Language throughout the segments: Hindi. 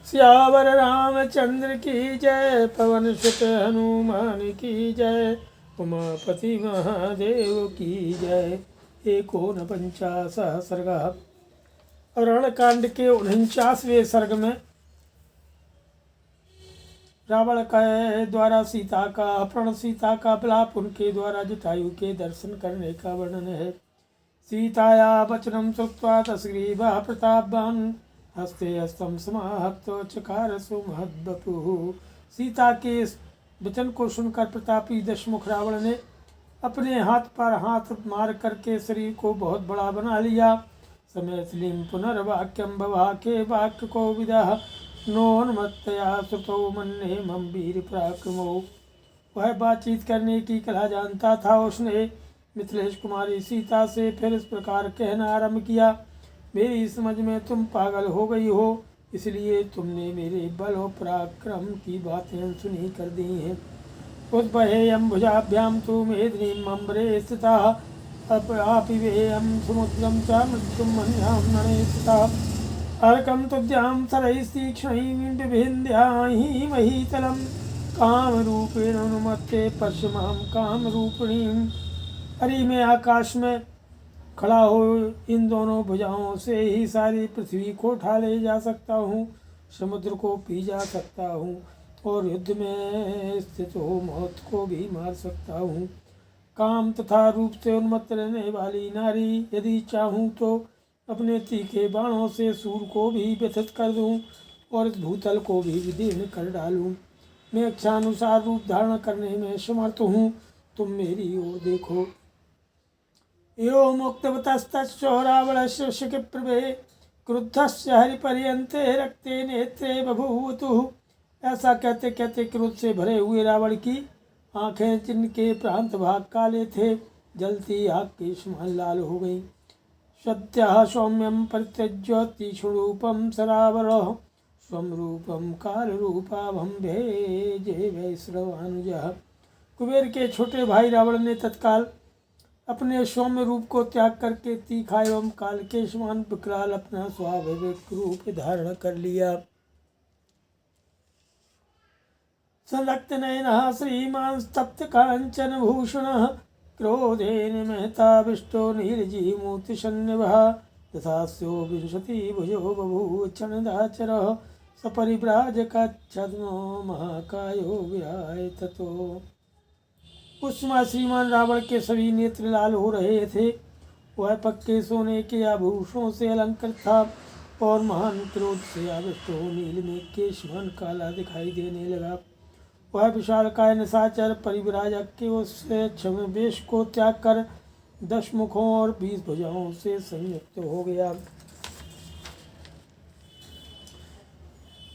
सियावर रामचंद्र की जय, पवन सुत हनुमान की जय, उमापति महादेव की जय। एकोनपंचाशः सर्गः। अरणकांड के 49वें सर्ग में रावण के द्वारा सीता का अपहरण, सीता का विलाप, उनके द्वारा जटायु के दर्शन करने का वर्णन है। सीताया वचनम श्रुत्वा तस्ग्रीवः प्रतापवान्, हस्ते हस्तं समाहतो चकार सुमहद्वपुः। सीता के वचन को सुनकर प्रतापी दशमुख रावण ने अपने हाथ पर हाथ मार करके शरीर को बहुत बड़ा बना लिया। समयस्लिम पुनर्वाक्यम बवाके वाक्य को विदः, नोन्मत्तया श्रुतो मन्ये मम वीर पराक्रमो। वह बातचीत करने की कला जानता था। उसने मिथिलेश कुमारी सीता से फिर इस प्रकार कहना आरंभ किया। मेरी समझ में तुम पागल हो गई हो, इसलिए तुमने मेरे बल और पराक्रम की बातें सुनी कर दी हैं। उद्बहेयं भुजाभ्यां तु मेदिनीं अम्बरे स्थिताः, अपापिवेयं समुद्रं च मृत्युं मन्यां नणे स्थिताः। अर्कं तुभ्यां सरैस्तीक्ष्णैः विभिन्द्याहि महीतलं, कामरूपेण अनुमत्ते पश्चिमां कामरूपिणीम्। अरे मैं आकाश में खड़ा हो इन दोनों भुजाओं से ही सारी पृथ्वी को उठा ले जा सकता हूँ, समुद्र को पी जा सकता हूँ और युद्ध में स्थित हो मौत को भी मार सकता हूँ। काम तथा रूप से उन्मत्त रहने वाली नारी, यदि चाहूँ तो अपने तीखे बाणों से सूर को भी व्यथित कर दूँ और इस भूतल को भी विदीर्ण कर डालूँ। मैं इच्छानुसार रूप धारण करने में समर्थ हूँ, तुम मेरी ओर देखो। यो मुक्तवतस्तस्य रावणस्य शिखिप्रभे, क्रुद्धस्य हरिपर्यन्ते रक्ते नेत्रे बभूवुः। ऐसा कहते कहते क्रोध से भरे हुए रावण की आंखें, जिनके प्रांत भाग काले थे, जलती आग के समान लाल हो गईं। सत्यः सौम्यं परित्यज्य तीक्ष्णरूपं स रावणः, स्वं रूपं कालरूपाभं भेजे वैश्रवानुजः। कुबेर के छोटे भाई रावण ने तत्काल अपने सौम्य रूप को त्याग करके तीखा एवं काल के समान विकराल अपना स्वाभाविक रूप धारण कर लिया। संरक्त नयनः श्रीमान् स्तप्त कांचन भूषणः, क्रोधेन महताविष्टो नीरजीमूर्तिशन्निभः। तथास्यो विंशति भुजो बभूव चणदाचरः, सपरिव्राजकाच्छद्मो महाकायो विहाय ततो। उस समय श्रीमान रावण के सभी नेत्र लाल हो रहे थे। वह पक्के सोने के आभूषणों से अलंकृत था और महान क्रोध से आविष्ट हो नील मेघ के समान काला दिखाई देने लगा। वह विशालकाय निशाचर परिव्राजक के उस क्षम वेश को त्याग कर 10 मुखों और 20 भुजाओं से संयुक्त हो गया।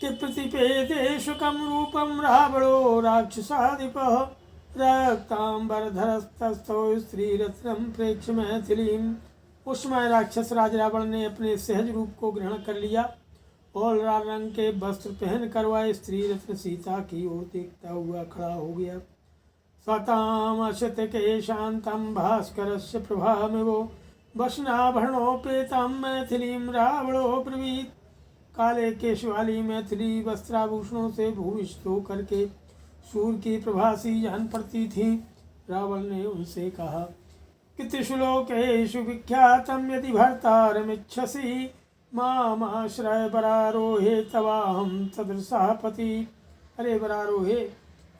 कि प्रतिपेदेषु कम रूपम रावणो राक्षसाधिपः, रक्तांबरधरस्तस्थो स्त्रीरत्नम प्रेक्ष्य मैथिलीं। उस समय राक्षस राज रावण ने अपने सहज रूप को ग्रहण कर लिया और लाल रंग के वस्त्र पहनकर वह स्त्री रत्न सीता की ओर देखता हुआ खड़ा हो गया। सतामशत के शांतम भास्करस्य प्रभामिवो, वसनाभरणोपेतं मैथिलीं रावणो ब्रवीत्। काले केश वाली मैथिली वस्त्राभूषणों से भूषित होकर के सूर्य की प्रभा सी जान पड़ती थी। रावण ने उनसे कहा कि त्रिश्लोकेषु विख्यातम यदि भर्तारमिच्छसि, मामाश्रय बरारोहे तवाहम सदृशः पति। अरे बरारोहे,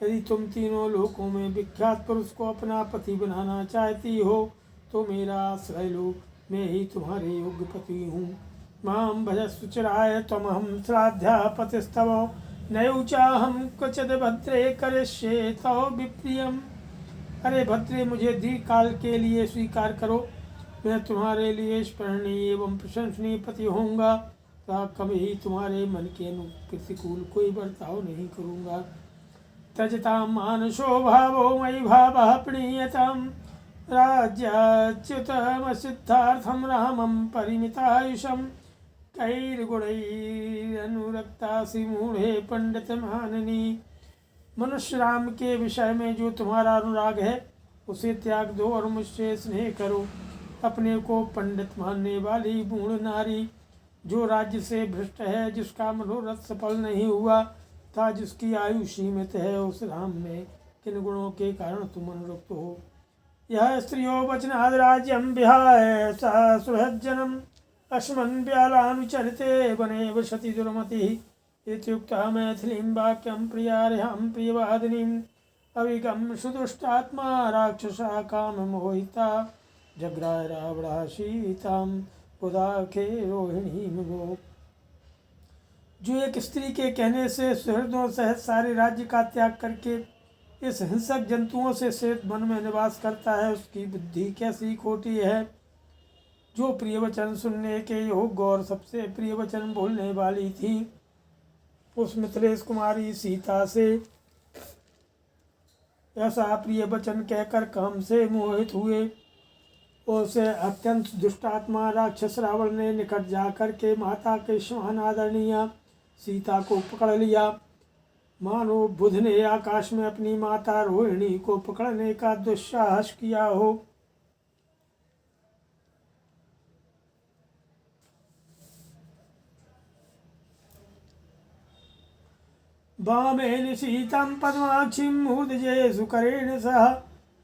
यदि तुम तीनों लोकों में विख्यात पुरुष को अपना पति बनाना चाहती हो तो मेरा आश्रय लो, मैं ही तुम्हारे योग्य पति हूँ। मां भजस्व चिराय त्वमहं श्राद्धापतिस्तव, नयुचाहं क्वचिद् भद्रे करिष्ये तव विप्रियम्। अरे भद्रे, मुझे दीर्घ काल के लिए स्वीकार करो, मैं तुम्हारे लिए स्मरणीय एवं प्रशंसनीय पति होऊंगा तथा कभी तुम्हारे मन के प्रतिकूल कोई बर्ताव नहीं करूँगा। त्यजतां मानसो भावो मयि भावः प्रणीयताम्, राज्याच्युतमसिद्धार्थं रामं परिमितायुषम्। कैर्गुणैरनुरक्तासि मूढ़े पंडित माननी। मनुष्य राम के विषय में जो तुम्हारा अनुराग है उसे त्याग दो और मुझसे स्नेह करो। अपने को पंडित मानने वाली मूढ़ नारी, जो राज्य से भ्रष्ट है, जिसका मनोरथ सफल नहीं हुआ था, जिसकी आयु सीमित है, उस राम में किन गुणों के कारण तुम अनुरक्त हो। यह स्त्रियो वचनाद राज्यम विहाय सा सुहज्जनम अश्मन् व्यालानुचरिते वने वसति दुर्मतिः इत्युक्तः मैथिलीं वाक्यं प्रियार्हां प्रियवादिनीम् अविगम सुदुष्टात्मा राक्षसा काममोहिता जग्राय रावणः सीतां उदाखे रोहिणीं वो। जो एक स्त्री के कहने से सुहृदों सहित सारे राज्य का त्याग करके इस हिंसक जंतुओं से श्वेत वन में निवास करता है, उसकी बुद्धि कैसी खोटी है। जो प्रिय वचन सुनने के योग्य और सबसे प्रिय वचन बोलने वाली थी, उस मिथिलेश कुमारी सीता से ऐसा प्रिय वचन कहकर काम से मोहित हुए। उसे अत्यंत दुष्टात्मा राक्षस रावण ने निकट जाकर के माता के समान आदरणीय सीता को पकड़ लिया, मानो बुध ने आकाश में अपनी माता रोहिणी को पकड़ने का दुस्साहस किया हो। वामेन सीतां पद्माक्षीं मुदजे सुकरेण सह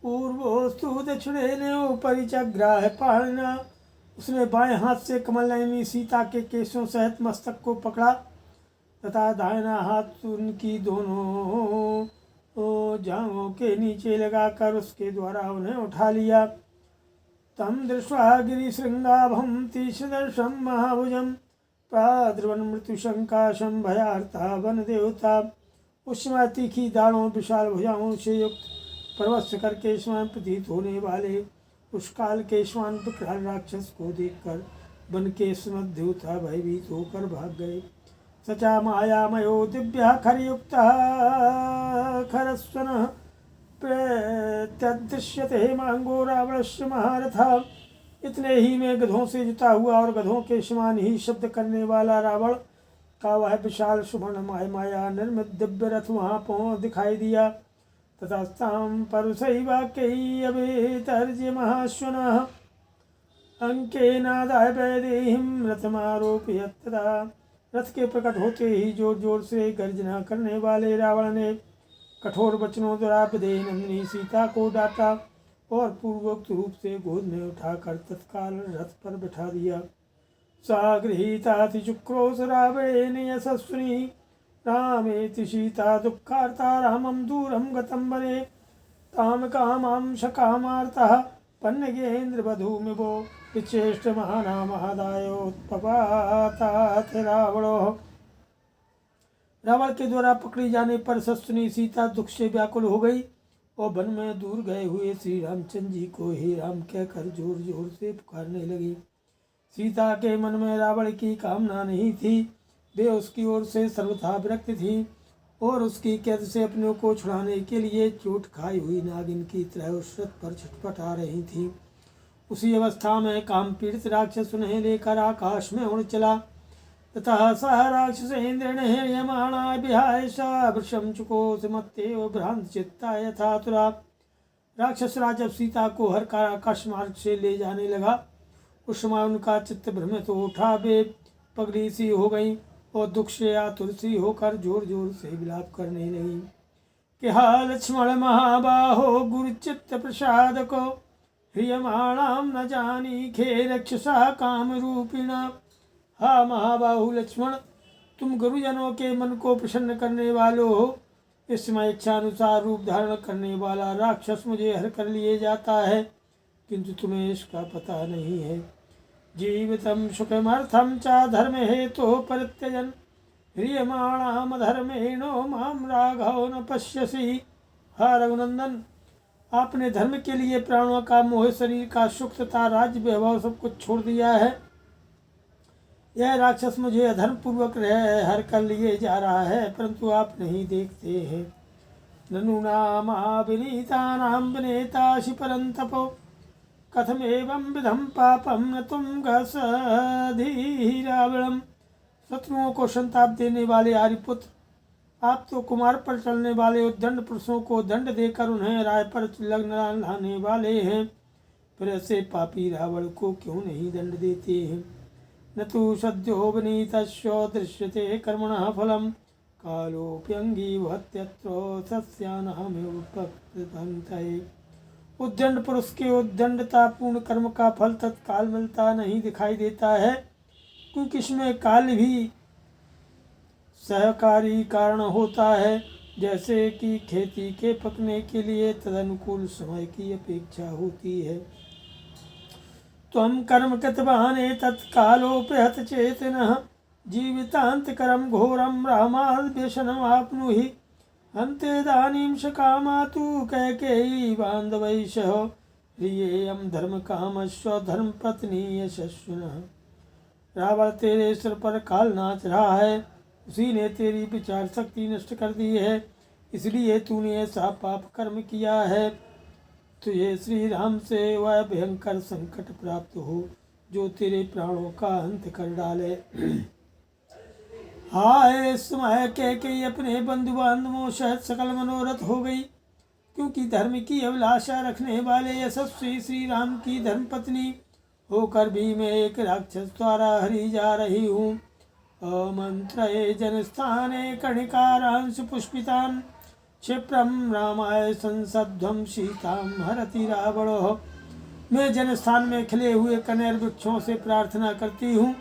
पूर्वोस्तु दक्षिणेन परिचग्राह पाणिना। उसने बाएं हाथ से कमल नयनी सीता के केशों सहित मस्तक को पकड़ा तथा दाहिना हाथ उनकी दोनों जांघों के नीचे लगाकर उसके द्वारा उन्हें उठा लिया। तम दृष्ट्वा गिरिशृंगाभं तीक्ष्णदर्शं महाभुजं प्राद्रवन मृत्युशंकाशं भयार्ता वन देवता। उस समय तीखी दाढ़ों विशाल भुजाओं से युक्त परवश करके स्वयं प्रतीत होने वाले उस काल के श्वान विकराल राक्षस को देखकर वन के समस्त देवता भयभीत होकर भाग गए। सचा मायामयो दिव्य खरयुक्त खरस्वनः प्रत्यदृश्यते मांगो रावणस्य महारथा। इतने ही में गधों से जुता हुआ और गधों के समान ही शब्द करने वाला रावण का वह विशाल सुवर्ण माया निर्मित दिव्य रथ वहाँ पहुँच दिखाई दिया तथा तां परुषैवाक्यै अभितर्ज्य महाश्वनः अंकेनादाय वैदेहीं रथमारोपयत् तथा। रथ के प्रकट होते ही जोर जोर से गर्जना करने वाले रावण ने कठोर वचनों द्वारा विदेह नंदिनी सीता को डांटा और पूर्वोक्त रूप से गोद में उठाकर तत्काल रथ पर बिठा दिया। सा गृहीताति चुक्रोश रावणेन यशस्विनी रामेति सीता दुःखार्ता रामं दूरं गतं वने तां कामां शकामार्तः पन्नगेन्द्रवधूमिवो विचेष्ट महानामहदायोत्पपातात रावणो। रावण के द्वारा पकड़ी जाने पर सस्विनी सीता दुख से व्याकुल हो गई और वन में दूर गए हुए श्री रामचंद्र जी को हे राम कहकर जोर जोर से पुकारने लगी। सीता के मन में रावण की कामना नहीं थी, वे उसकी ओर से सर्वथा विरक्त थी और उसकी कैद से अपनों को छुड़ाने के लिए चोट खाई हुई नागिन की तरह उस रथ पर छटपटा रही थी। उसी अवस्था में काम पीड़ित राक्षस उन्हें लेकर आकाश में उड़ चला तथा सह राक्षसेन्द्रेण यमाणा विहाय सा वृषम चुकोसमत्तेव भ्रांत चित्ता यथातुरा। राक्षस राज जब सीता को हर का आकाश मार्ग से ले जाने लगा, उस समय उनका चित्त भ्रमित हो उठा, वे पगड़ी सी हो गई और दुख से आतुर सी होकर जोर जोर से विलाप करने लगी कि हा लक्ष्मण महाबाहो गुरुचित्त प्रसाद को ह्रियमाणाम न जानी खे रक्षसा काम रूपिणा। हा महाबाहु लक्ष्मण, तुम गुरुजनों के मन को प्रसन्न करने वालों हो। इस समय इच्छानुसार रूप धारण करने वाला राक्षस मुझे हर कर लिए जाता है, किंतु तुम्हें इसका पता नहीं है। जीवितम सुखमर्थम च धर्म हेतु परित्यजन ह्रियमाणाम धर्मेणो माम राघव न पश्यसि। हा रघुनंदन, आपने धर्म के लिए प्राणों का मोह, शरीर का सुख तथा राज्य वैभव सब कुछ छोड़ दिया है। यह राक्षस मुझे अधर्म पूर्वक हर कर लिए जा रहा है, परंतु आप नहीं देखते हैं। ननु नामा विनीतानां विनेतासि परंतपो कथमेवं विधम पापम न तुम गधीरावणम। शत्रुओं को संताप देने वाले आर्यपुत्र, आप तो कुमार पर चलने वाले उद्दंड पुरुषों को दंड देकर उन्हें राय पर लाने वाले हैं, फिर ऐसे पापी रावण को क्यों नहीं दंड देते हैं। न तु सद्यो विनीतस्य दृश्यते कर्मणः फलम् कालोऽप्यङ्गीवहत्यत्र सस्यानामेव प्रपद्यन्ते। उद्दंड पुरुष के उद्दंडता पूर्ण कर्म का फल तत्काल मिलता नहीं दिखाई देता है, क्योंकि इसमें काल भी सहकारी कारण होता है। जैसे कि खेती के पकने के लिए तदनुकूल समय की अपेक्षा होती है। त्वं कर्म कृतवाने तत्कालोपहत चेतनः जीवितांतकरम घोरम रामाद्यशनमाप्नुहि अन्तेदानीं सकामा तु कैकेयी बान्धवैषः प्रियेयं धर्मकामस्व धर्मपत्नी यशस्विनः। रावण तेरे सिर पर काल नाच रहा है, उसी ने तेरी विचार शक्ति नष्ट कर दी है, इसलिए तूने ऐसा पाप कर्म किया है। तुझे श्री राम से वह भयंकर संकट प्राप्त हो जो तेरे प्राणों का अंत कर डाले। हाय समय कैकेयी अपने बंधु बांधवों सहित सकल मनोरथ हो गई, क्योंकि धर्म की अभिलाषा रखने वाले यशस्वी श्री राम की धर्मपत्नी होकर भी मैं एक राक्षस द्वारा हरी जा रही हूँ। अमंत्रये जनस्थाने कर्णिकारांश पुष्पितान् क्षिप्रम रामाय संसध्वं सीतां हरति रावणः। मैं जनस्थान में खिले हुए कनेर वृक्षों से प्रार्थना करती हूँ,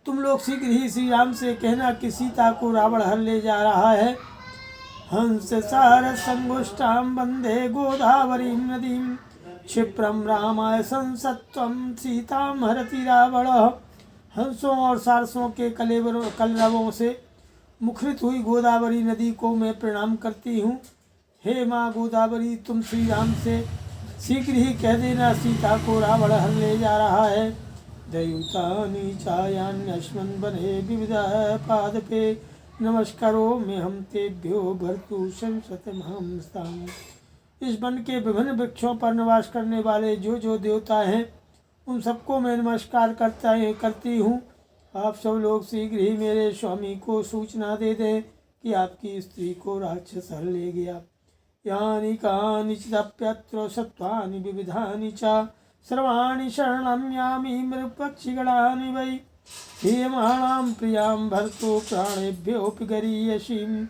तुम लोग शीघ्र ही श्री राम से कहना कि सीता को रावण हर ले जा रहा है। हंस सार संगुष्टां वंदे गोदावरीं नदीं क्षिप्रम रामाय संसत्वं सीतां हरति रावणः। हंसों और सारसों के कलरवों से मुखरित हुई गोदावरी नदी को मैं प्रणाम करती हूँ। हे माँ गोदावरी, तुम श्री राम से शीघ्र ही कह देना सीता को रावण हर ले जा रहा है। दयुतानि चायान्यस्मिन् वने विविधः पादपे नमस्कारो में हम तेभ्यो भर्तुषं शतमहंस्ताम्। इस वन के विभिन्न वृक्षों पर निवास करने वाले जो देवता हैं, उन सबको मैं नमस्कार करती हूँ। आप सब लोग शीघ्र ही मेरे स्वामी को सूचना दे दें कि आपकी स्त्री को राक्षस हर ले गया। यानि कानि चिदप्यत्र सत्त्वानि विविधानि च सर्वाणि शरणं यामि मृगपक्षिगणानि वै हीयमाणां प्रियां भर्तु प्राणेभ्योऽपि गरीयसीं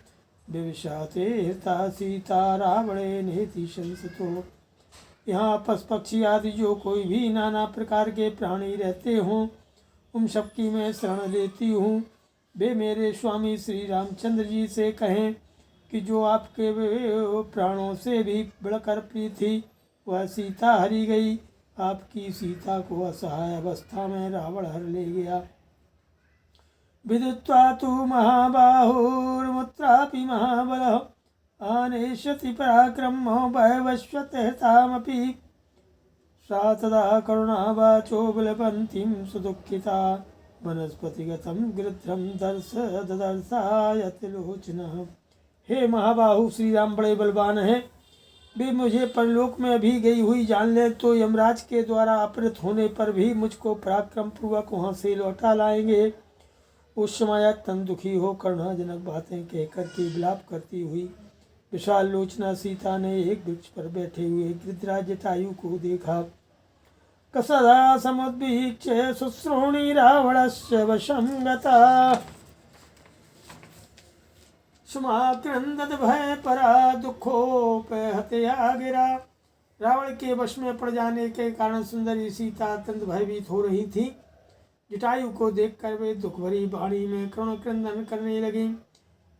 विविशाते हृता सीता रावणे नेति शंसतो। यहाँ पशु पक्षी आदि जो कोई भी नाना प्रकार के प्राणी रहते हों, उन सबकी मैं शरण लेती हूँ। वे मेरे स्वामी श्री रामचंद्र जी से कहें कि जो आपके प्राणों से भी बढ़कर प्रिय थी, वह सीता हरी गई। आपकी सीता को असहाय अवस्था में रावण हर ले गया। विदित्वा तु महाबाहुर्मुत्रापि महाबलः आनेष्यति पराक्रमो वैवस्वतहतामपि सा तदा करुणावाचो विलपन्तीं सुदुःखिता वनस्पतिगतं गृध्रं ददर्शायतिलोचनः। हे महाबाहु, श्री राम बड़े बलवान हैं, वे मुझे परलोक में भी गई हुई जान ले तो यमराज के द्वारा अपहृत होने पर भी मुझको पराक्रम पूर्वक वहाँ से लौटा लाएंगे। उस समय अत्यंत दुखी हो करुणाजनक बातें कहकर के विलाप करती हुई विशाल लोचना सीता ने एक वृक्ष पर बैठे हुए गिरिराज जटायु को देखा। कसदा समुद्वीक्ष्य शुश्रूणि रावणस्य वशं गता समाक्रंदत भय परा दुखोपहतया गिरा। रावण के वश में पड़ जाने के कारण सुंदरी सीता अत्यंत भयभीत हो रही थी। जटायु को देखकर वे दुख भरी वाणी में करुण क्रंदन करने लगी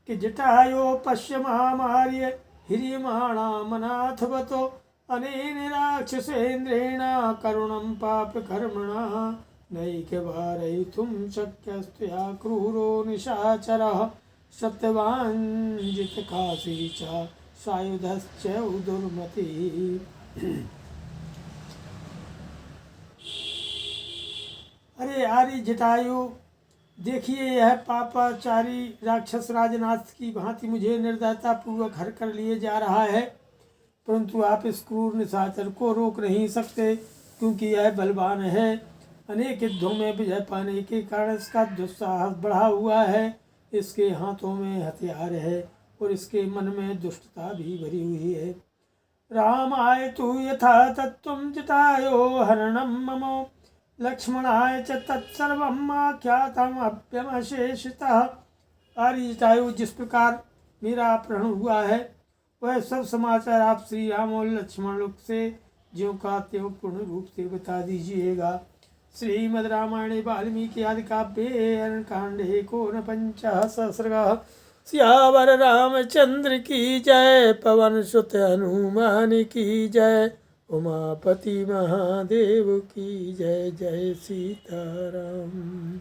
कि जटायो पश्य महामार्य हिरियमाणामनाथवतो अनेन राक्षसेन्द्रेण करुणं पाप कर्मणा नैकवारयितुं शक्यस्त्वया क्रूरो निशाचरः सत्यवांजित काशी च सायुधश्च दुर्मति। अरे आर्य जटायु, देखिए यह पापाचारी राक्षस राजनाथ की भांति मुझे निर्दयता पूर्वक हर कर लिए जा रहा है, परंतु आप इस क्रूर निशाचर को रोक नहीं सकते, क्योंकि यह बलवान है। अनेक युद्धों में विजय पाने के कारण इसका दुस्साहस बढ़ा हुआ है। इसके हाथों में हथियार है और इसके मन में दुष्टता भी भरी हुई है। रामाय तु यथा तत्त्वं जटायो हरणं ममो लक्ष्मणाय च तत्सर्वम् आख्यातम् अप्यमशेषितः। जटायु जिस प्रकार मेरा अपहरण हुआ है वह सब समाचार आप श्री राम और लक्ष्मण लोग से ज्यों का त्यों पूर्ण रूप से बता दीजिएगा। श्रीमद् रामायणे वाल्मीकि आदि काव्ये अरण्यकाण्डे कोनपञ्चः सहस्रः। सियावर रामचंद्र की जय, पवन सुत हनुमान की जय, उमापति महादेव की जय। जय सीताराम।